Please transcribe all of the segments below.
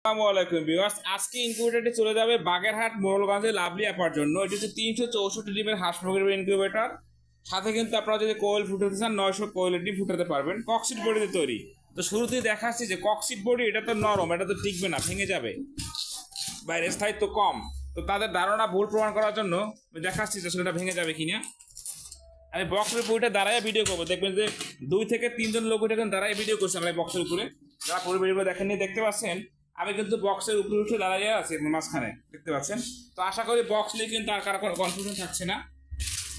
আসসালামু আলাইকুম ভিউয়ার্স, আজকে ইনকিউবেটরটি চলে যাবে বাগেরহাট মোড়লগঞ্জে লাভলি অ্যাপার জন্য। এটি হচ্ছে 364 ডিমের হাঁস মুরগির ইনকিউবেটর। সাথে কিন্তু আপনারা যদি কোয়েল ফুটাতে চান 900 কোয়েলের ডিম ফুটাতে পারবেন। ককশিট বডিতে তৈরি। তো শুরুতেই দেখাচ্ছি যে ককশিট বডি এটা তো নরম, এটা তো টিকবে না, ভেঙে যাবে, বাইরের স্থায়িত্ব কম। তো তাদের ধারণা ভুল প্রমাণ করার জন্য দেখাচ্ছি যে সেটা ভেঙে যাবে কিনা। আমি বক্সের উপরে দাঁড়ায় ভিডিও করবো, দেখবেন যে 2 থেকে 3 জন লোক এটা দাঁড়ায় ভিডিও করছে আমরা বক্সের উপরে। যারা পুরো ভিডিওগুলো দেখেননি দেখতে পাচ্ছেন, আমি কিন্তু বক্সের উপরে উঠে দাঁড়িয়ে আছি মাঝখানে, দেখতে পাচ্ছেন। তো আশা করি বক্স নিয়ে কিন্তু আর কারো কোনো কনফিউশন থাকছে না।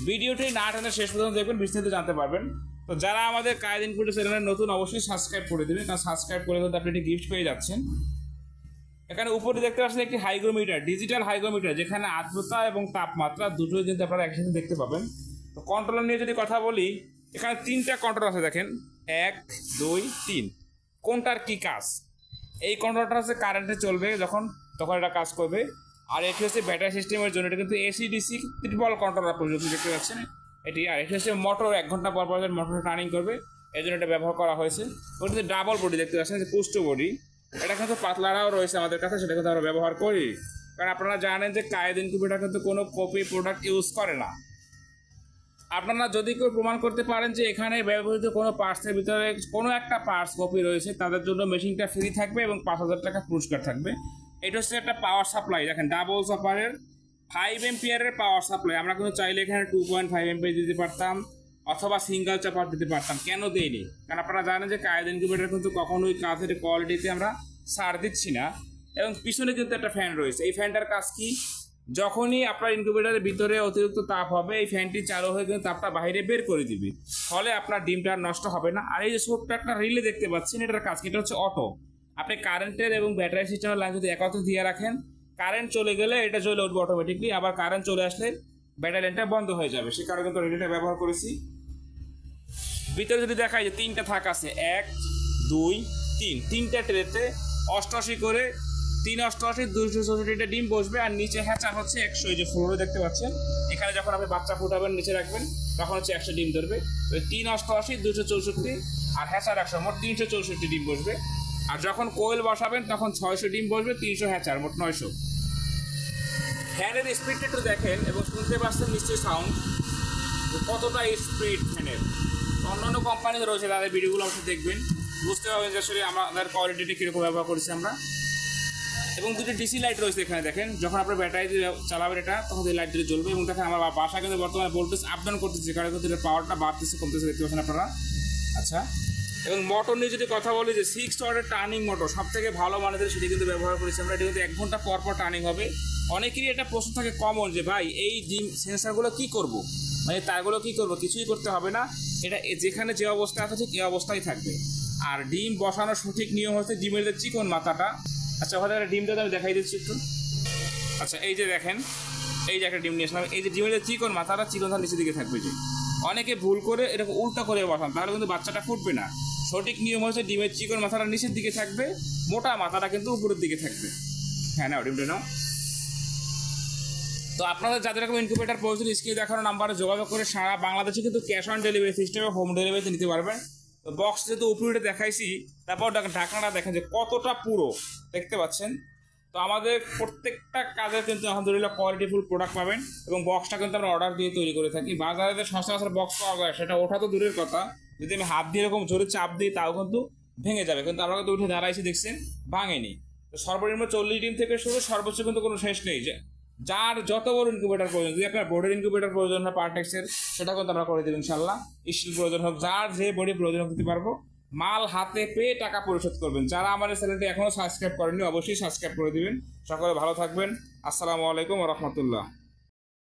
ভিডিওটি না টেনে শেষ পর্যন্ত দেখবেন, বিস্তারিত জানতে পারবেন। তো যারা আমাদের কায়েদ ইনকিউবেটর চ্যানেলের নতুন, অবশ্যই সাবস্ক্রাইব করে দেবেন, কারণ সাবস্ক্রাইব করে কিন্তু আপনি একটি গিফট পেয়ে যাচ্ছেন। এখানে উপরে দেখতে পাচ্ছেন একটি হাইগ্রোমিটার, ডিজিটাল হাইগ্রোমিটার, যেখানে আর্দ্রতা এবং তাপমাত্রা দুটোই কিন্তু আপনারা একসাথে দেখতে পাবেন। তো কন্ট্রোলার নিয়ে যদি কথা বলি, এখানে 3টা কন্ট্রোল আছে, দেখেন 1 2 3। কোনটার কি কাজ? এই কন্ট্রোলটা হচ্ছে কারেন্টে চলবে তখন এটা কাজ করবে। আর এটি হচ্ছে ব্যাটারি সিস্টেমের জন্য, এটা কিন্তু এসি/ডিসি ট্রিপল কন্ট্রোলার পর্যন্ত দেখতে পাচ্ছেন এটি। আর এটি হচ্ছে মোটর, 1 ঘন্টা পর মোটর টার্নিং করবে, এই জন্য এটা ব্যবহার করা হয়েছে। ওটি হচ্ছে ডাবল বডি, দেখতে পাচ্ছেন যে পুষ্ট বডি। এটা কিন্তু পাতলারাও রয়েছে আমাদের কাছে, সেটা কিন্তু আমরা ব্যবহার করি। কারণ আপনারা জানেন যে কায়েদ ইনকিউবেটর কিন্তু কোনো কপি প্রোডাক্ট ইউজ করে না। আপনারা যদি কেউ প্রমাণ করতে পারেন যে এখানে ব্যবহৃত কোনো পার্টসের ভিতরে কোনো একটা পার্টস কপি রয়েছে, তাদের জন্য মেশিনটা ফ্রি থাকবে এবং 5000 টাকা পুরস্কার থাকবে। এটা হচ্ছে একটা পাওয়ার সাপ্লাই, দেখেন ডাবল সাপারের 5 এম্পিয়ারের পাওয়ার সাপ্লাই। আমরা কিন্তু চাইলে এখানে 2.5 এম্পিয়ার দিতে পারতাম, অথবা সিঙ্গেল চাপার দিতে পারতাম। কেন দেইনি? কারণ আপনারা জানেন যে কায়েদ ইনকিউবেটর কিন্তু কখনোই কাজের কোয়ালিটিতে আমরা ছাড় দিচ্ছি না। এবং পিছনে কিন্তু একটা ফ্যান রয়েছে। এই ফ্যানটার কাজ কি? যখনই আপনার ইনকিউবেটরের ভিতরে অতিরিক্ত তাপ হবে, এই ফ্যানটি চালু হয়ে কিন্তু তাপটা বাইরে বের করে দিবে, ফলে আপনার ডিমটা নষ্ট হবে না। আর এই যে ছোট্ট একটা রিলে দেখতে পাচ্ছেন, এটার কাজ কি? এটা হচ্ছে অটো। আপনি কারেন্টের এবং ব্যাটারি সিস্টেমের লাইন যদি একত্রে দিয়ে রাখেন, কারেন্ট চলে গেলে এটা চলে উঠবে অটোমেটিকলি, আবার কারেন্ট চলে আসলে ব্যাটারি লাইনটা বন্ধ হয়ে যাবে। সে কারণে কিন্তু রিলেটা ব্যবহার করেছি। ভিতরে যদি দেখায় যে 3টা থাক আছে, 1 2 3, 3টা ট্রেতে 88 করে 3 88 264টা ডিম বসবে। আর নিচে হ্যাচার হচ্ছে 100, এই যে ফ্লোরে দেখতে পাচ্ছেন। এখানে যখন আপনি বাচ্চা ফুটাবেন, নিচে রাখবেন, তখন হচ্ছে 100 ডিম ধরবে। 3 88 264 আর হ্যাচার 100, মোট 364 ডিম বসবে। আর যখন কোয়েল বসাবেন তখন 600 ডিম বসবে, 300 হ্যাচার, মোট 900। ফ্যানের স্পিডটা একটু দেখেন এবং শুনতে পাচ্ছেন নিশ্চয়ই সাউন্ড, কতটা স্পিড ফ্যানের। অন্যান্য কোম্পানি রয়েছে, তাদের ভিডিওগুলো অবশ্যই দেখবেন, বুঝতে পারবেন যে আসলে আমাদের কোয়ালিটিটা কীরকম ব্যবহার করেছি আমরা। এবং 2টি ডিসি লাইট রয়েছে এখানে, দেখেন যখন আপনার ব্যাটারি দিয়ে চালাবেন এটা, তখন এই লাইট দিয়ে জ্বলবে। এবং দেখেন আমার বাসা কিন্তু বর্তমানে ভোল্টেজ আপ ডাউন করতেছে, কারণ কিন্তু এটার পাওয়ারটা বাড়তেছে কমতেছে, দেখতে পাচ্ছেন আপনারা। আচ্ছা, এবং মোটর নিয়ে যদি কথা বলি, যে 6 ওয়াটের টার্নিং মোটর সব থেকে ভালো মানের, সেটি কিন্তু ব্যবহার করেছি আমরা। এটি কিন্তু 1 ঘন্টা পর টার্নিং হবে। অনেকেরই এটা প্রশ্ন থাকে কমন, যে ভাই এই ডিম সেন্সারগুলো কী করব, মানে তারগুলো কী করবো? কিছুই করতে হবে না, এটা যেখানে যে অবস্থা আছে ঠিক এই অবস্থায় থাকবে। আর ডিম বসানোর সঠিক নিয়ম হচ্ছে ডিমের যে চিকন মাথাটা, আচ্ছা ওখানে একটা ডিমটা আমি দেখাই দিচ্ছি একটু। আচ্ছা, এই যে দেখেন, এই যে একটা ডিম নিয়ে আসলাম, এই যে ডিমের যে চিকন মাথাটা, চিকনটা নিচের দিকে থাকবে। যে অনেকে ভুল করে এরকম উল্টা করে বসান, তাহলে কিন্তু বাচ্চাটা ফুটবে না। সঠিক নিয়ম হচ্ছে ডিমের চিকন মাথাটা নিচের দিকে থাকবে, মোটা মাথাটা কিন্তু উপরের দিকে থাকবে। হ্যাঁ, নাও ডিমটা নাও। তো আপনাদের যাদের এরকম ইনকিউবেটর প্রয়োজন, স্ক্রিনে দেখানো নাম্বারে যোগাযোগ করে সারা বাংলাদেশে কিন্তু ক্যাশ অন ডেলিভারি সিস্টেমে হোম ডেলিভারিতে নিতে পারবেন। তো বক্স যেহেতু উপরে দেখাইছি, তারপর ঢাকনাটা দেখেন যে কতটা পুরো, দেখতে পাচ্ছেন। তো আমাদের প্রত্যেকটা কাজে কিন্তু আলহামদুলিল্লাহ কোয়ালিটিফুল প্রোডাক্ট পাবেন। এবং বক্সটা কিন্তু আমরা অর্ডার দিয়ে তৈরি করে থাকি। বাজারে যে সচরাচর বক্স পাওয়া যায়, সেটা ওঠা তো দূরের কথা, যদি আমি হাত দিয়ে এরকম জোরে চাপ দিই তাও কিন্তু ভেঙে যাবে। কিন্তু আমরা কিন্তু উঠে দাঁড়াইছি, দেখছেন, ভাঙেনি। তো সর্বনিম্ন 40 ডিম থেকে শুরু, সর্বোচ্চ কিন্তু কোনো শেষ নেই। যে যার যত বড় ইনকিউবেটর প্রয়োজন, যদি আপনার বোর্ডের ইনকিউবেটর প্রয়োজন হয় পার্টেক্সের, সেটা কিন্তু আমরা করে দেবো ইনশাল্লাহ। স্টিল প্রয়োজন হোক, যার যে বডি প্রয়োজন হোক দিতে পারবো। মাল হাতে পেয়ে টাকা পরিশোধ করবেন। যারা আমাদের চ্যানেলটি এখনও সাবস্ক্রাইব করেননি, অবশ্যই সাবস্ক্রাইব করে দিবেন। সকলে ভালো থাকবেন। আসসালামু আলাইকুম ওয়া রাহমাতুল্লাহ।